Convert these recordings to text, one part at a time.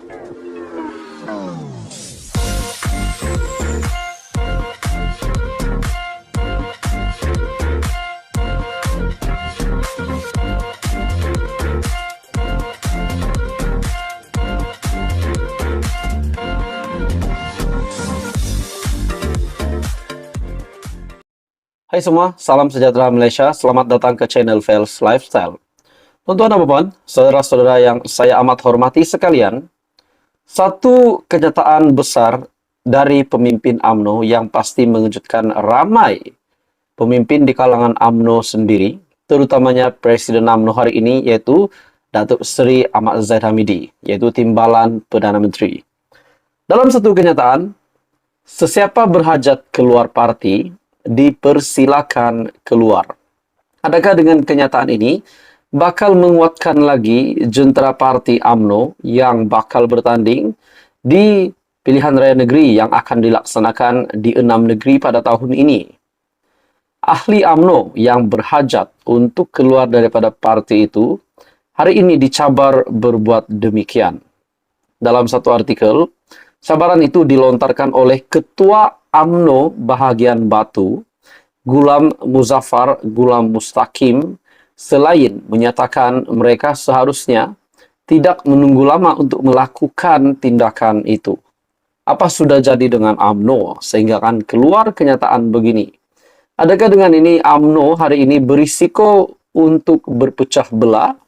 Hai semua, salam sejahtera Malaysia. Selamat datang ke channel Fels Lifestyle. Tuan-tuan dan puan, saudara-saudara yang saya amat hormati sekalian, satu kenyataan besar dari pemimpin UMNO yang pasti mengejutkan ramai pemimpin di kalangan UMNO sendiri, terutamanya Presiden UMNO hari ini, yaitu Datuk Seri Ahmad Zahid Hamidi, yaitu Timbalan Perdana Menteri. Dalam satu kenyataan, sesiapa berhajat keluar parti, dipersilakan keluar. Adakah dengan kenyataan ini bakal menguatkan lagi jentera parti UMNO yang bakal bertanding di pilihan raya negeri yang akan dilaksanakan di 6 negeri pada tahun ini? Ahli UMNO yang berhajat untuk keluar daripada parti itu hari ini dicabar berbuat demikian. Dalam satu artikel, cabaran itu dilontarkan oleh Ketua UMNO bahagian Batu, Gulam Muzaffar Gulam Mustaqim, selain menyatakan mereka seharusnya tidak menunggu lama untuk melakukan tindakan itu. Apa sudah jadi dengan UMNO sehingga akan keluar kenyataan begini? Adakah dengan ini UMNO hari ini berisiko untuk berpecah belah?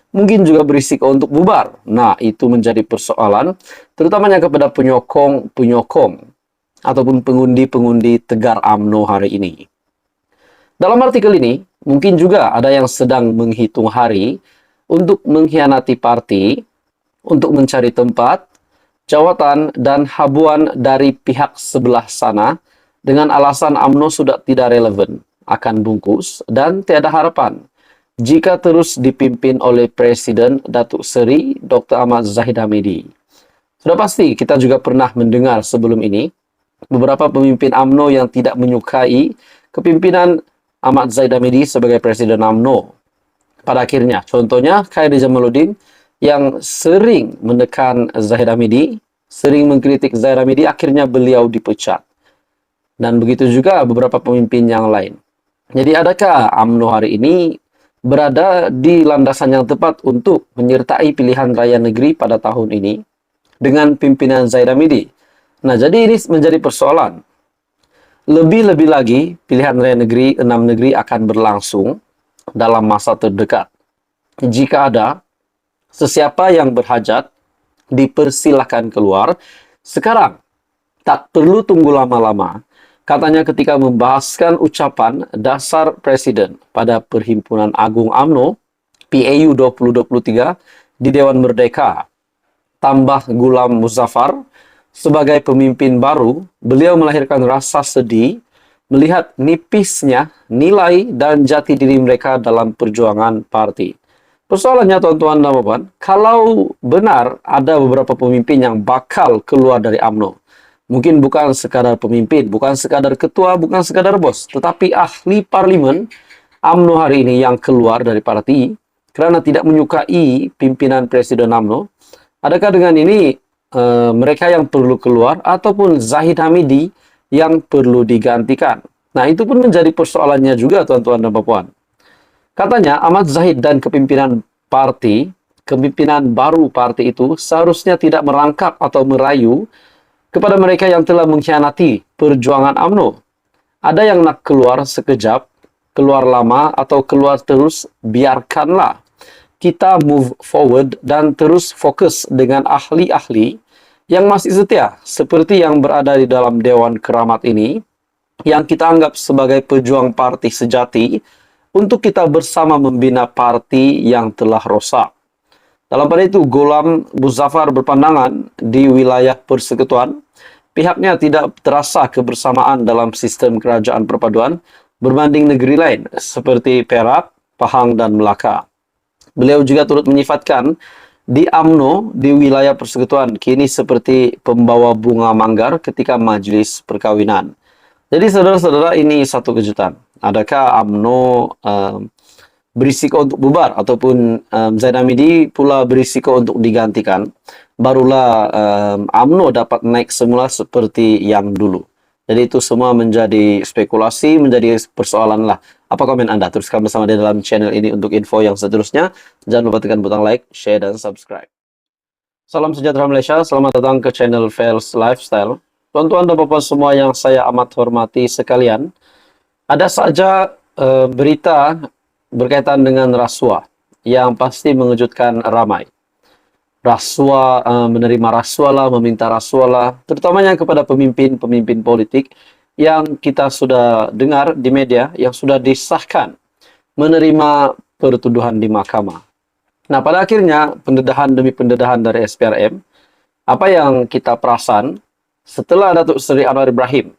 Mungkin juga berisiko untuk bubar. Nah, itu menjadi persoalan, terutamanya kepada penyokong ataupun pengundi-pengundi Tegar UMNO hari ini. Dalam artikel ini, mungkin juga ada yang sedang menghitung hari untuk mengkhianati parti, untuk mencari tempat, jawatan, dan habuan dari pihak sebelah sana dengan alasan UMNO sudah tidak relevan, akan bungkus, dan tiada harapan jika terus dipimpin oleh Presiden Datuk Seri Dr. Ahmad Zahid Hamidi. Sudah pasti kita juga pernah mendengar sebelum ini beberapa pemimpin UMNO yang tidak menyukai kepimpinan Ahmad Zahid Hamidi sebagai Presiden UMNO. Pada akhirnya, contohnya Khairi Jamaluddin yang sering menekan Zahid Hamidi, sering mengkritik Zahid Hamidi, akhirnya beliau dipecat. Dan begitu juga beberapa pemimpin yang lain. Jadi adakah UMNO hari ini berada di landasan yang tepat untuk menyertai pilihan raya negeri pada tahun ini dengan pimpinan Zahid Hamidi? Nah, jadi ini menjadi persoalan. Lebih-lebih lagi, pilihan raya negeri 6 negeri akan berlangsung dalam masa terdekat. Jika ada sesiapa yang berhajat, dipersilahkan keluar. Sekarang, tak perlu tunggu lama-lama. Katanya ketika membahaskan ucapan dasar Presiden pada Perhimpunan Agung UMNO, PAU 2023 di Dewan Merdeka, tambah Gulam Muzaffar, sebagai pemimpin baru, beliau melahirkan rasa sedih melihat nipisnya nilai dan jati diri mereka dalam perjuangan parti. Persoalannya, tuan-tuan dan puan, kalau benar ada beberapa pemimpin yang bakal keluar dari UMNO, mungkin bukan sekadar pemimpin, bukan sekadar ketua, bukan sekadar bos, tetapi ahli parlimen UMNO hari ini yang keluar dari parti karena tidak menyukai pimpinan Presiden UMNO. Adakah dengan ini mereka yang perlu keluar ataupun Zahid Hamidi yang perlu digantikan? Nah, itu pun menjadi persoalannya juga, tuan-tuan dan puan. Katanya Ahmad Zahid dan kepimpinan baru parti itu seharusnya tidak merangkap atau merayu kepada mereka yang telah mengkhianati perjuangan UMNO. Ada yang nak keluar sekejap, keluar lama, atau keluar terus, biarkanlah. Kita move forward dan terus fokus dengan ahli-ahli yang masih setia, seperti yang berada di dalam Dewan Keramat ini, yang kita anggap sebagai pejuang parti sejati, untuk kita bersama membina parti yang telah rosak. Dalam pada itu, Gulam Muzaffar berpandangan di wilayah persekutuan, pihaknya tidak terasa kebersamaan dalam sistem kerajaan perpaduan berbanding negeri lain, seperti Perak, Pahang, dan Melaka. Beliau juga turut menyifatkan di UMNO di wilayah persekutuan kini seperti pembawa bunga manggar ketika majlis perkawinan. Jadi saudara-saudara, ini satu kejutan. Adakah UMNO berisiko untuk bubar ataupun Zain Amidi pula berisiko untuk digantikan, barulah UMNO dapat naik semula seperti yang dulu. Jadi itu semua menjadi spekulasi, menjadi persoalan lah. Apa komen Anda? Teruskan bersama di dalam channel ini untuk info yang seterusnya. Jangan lupa tekan butang like, share, dan subscribe. Salam sejahtera Malaysia, selamat datang ke channel Fels Lifestyle. Tuan-tuan dan puan semua yang saya amat hormati sekalian, ada saja berita berkaitan dengan rasuah yang pasti mengejutkan ramai. Rasuah, menerima rasuah lah, meminta rasuah lah, terutamanya kepada pemimpin-pemimpin politik yang kita sudah dengar di media yang sudah disahkan menerima pertuduhan di mahkamah. Nah, pada akhirnya pendedahan demi pendedahan dari SPRM, apa yang kita perasan setelah Datuk Seri Anwar Ibrahim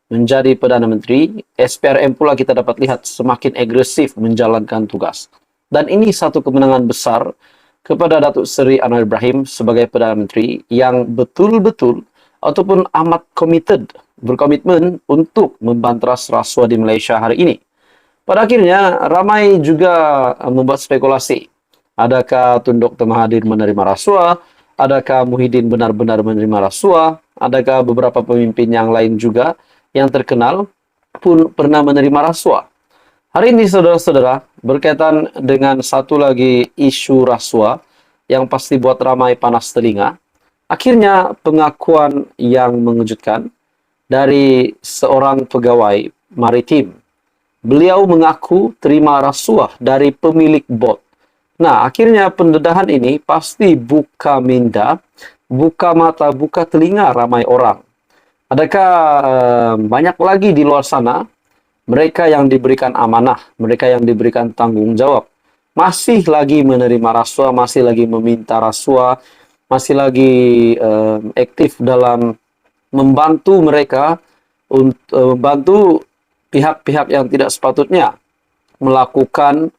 menjadi Perdana Menteri, SPRM pula kita dapat lihat semakin agresif menjalankan tugas. Dan ini satu kemenangan besar kepada Datuk Seri Anwar Ibrahim sebagai Perdana Menteri yang betul-betul ataupun amat berkomitmen untuk membanteras rasuah di Malaysia hari ini. Pada akhirnya, ramai juga membuat spekulasi. Adakah Tun Dr. Mahathir menerima rasuah? Adakah Muhyiddin benar-benar menerima rasuah? Adakah beberapa pemimpin yang lain juga yang terkenal pun pernah menerima rasuah? Hari ini, saudara-saudara, berkaitan dengan satu lagi isu rasuah yang pasti buat ramai panas telinga. Akhirnya, pengakuan yang mengejutkan dari seorang pegawai maritim. Beliau mengaku terima rasuah dari pemilik bot. Nah, akhirnya pendedahan ini pasti buka minda, buka mata, buka telinga ramai orang. Adakah banyak lagi di luar sana mereka yang diberikan amanah, mereka yang diberikan tanggung jawab, masih lagi menerima rasuah, masih lagi meminta rasuah, masih lagi aktif dalam membantu mereka, membantu pihak-pihak yang tidak sepatutnya melakukan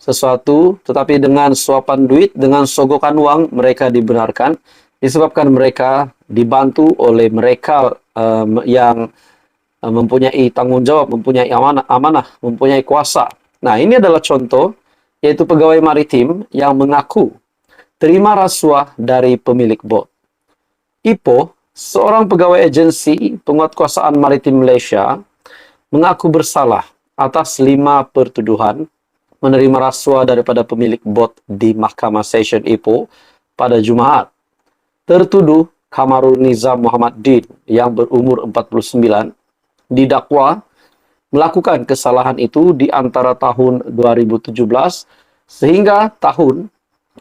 sesuatu, tetapi dengan suapan duit, dengan sogokan uang, mereka dibenarkan, disebabkan mereka dibantu oleh mereka yang mempunyai tanggung jawab, mempunyai amanah, mempunyai kuasa. Nah, ini adalah contoh, yaitu pegawai maritim yang mengaku terima rasuah dari pemilik bot. Ipoh, seorang pegawai agensi penguatkuasaan maritim Malaysia, mengaku bersalah atas 5 pertuduhan menerima rasuah daripada pemilik bot di Mahkamah Session Ipoh pada Jumaat. Tertuduh Kamarul Nizam Muhammad Din yang berumur 49 didakwa melakukan kesalahan itu di antara tahun 2017 sehingga tahun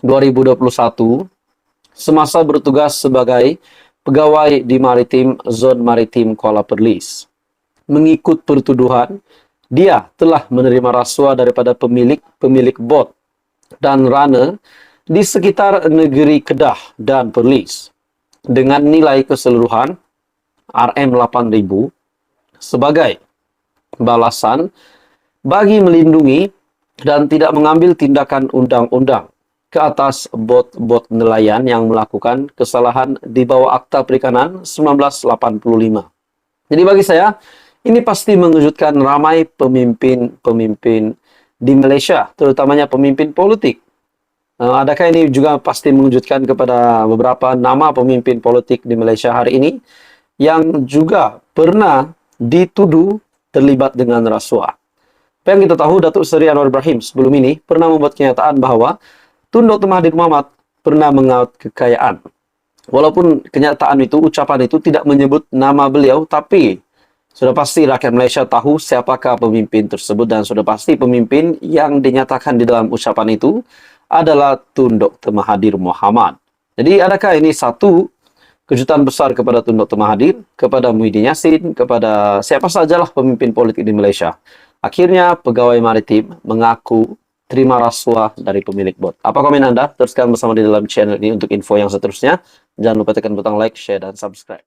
2021 semasa bertugas sebagai pegawai di Zon Maritim Kuala Perlis. Mengikut pertuduhan, dia telah menerima rasuah daripada pemilik bot dan runner di sekitar negeri Kedah dan Perlis dengan nilai keseluruhan RM8,000 sebagai balasan bagi melindungi dan tidak mengambil tindakan undang-undang ke atas bot-bot nelayan yang melakukan kesalahan di bawah Akta Perikanan 1985. Jadi bagi saya, ini pasti mengejutkan ramai pemimpin-pemimpin di Malaysia, terutamanya pemimpin politik. Adakah ini juga pasti mengejutkan kepada beberapa nama pemimpin politik di Malaysia hari ini yang juga pernah dituduh terlibat dengan rasuah. Apa yang kita tahu, Datuk Seri Anwar Ibrahim sebelum ini pernah membuat kenyataan bahwa Tun Dr. Mahathir Mohamad pernah mengaut kekayaan. Walaupun kenyataan itu, ucapan itu tidak menyebut nama beliau, tapi sudah pasti rakyat Malaysia tahu siapakah pemimpin tersebut dan sudah pasti pemimpin yang dinyatakan di dalam ucapan itu adalah Tun Dr. Mahathir Mohamad. Jadi adakah ini satu kejutan besar kepada Tun Dr. Mahathir, kepada Muhyiddin Yassin, kepada siapa sajalah pemimpin politik di Malaysia. Akhirnya pegawai maritim mengaku terima rasuah dari pemilik bot. Apa komen Anda? Teruskan bersama di dalam channel ini untuk info yang seterusnya. Jangan lupa tekan butang like, share, dan subscribe.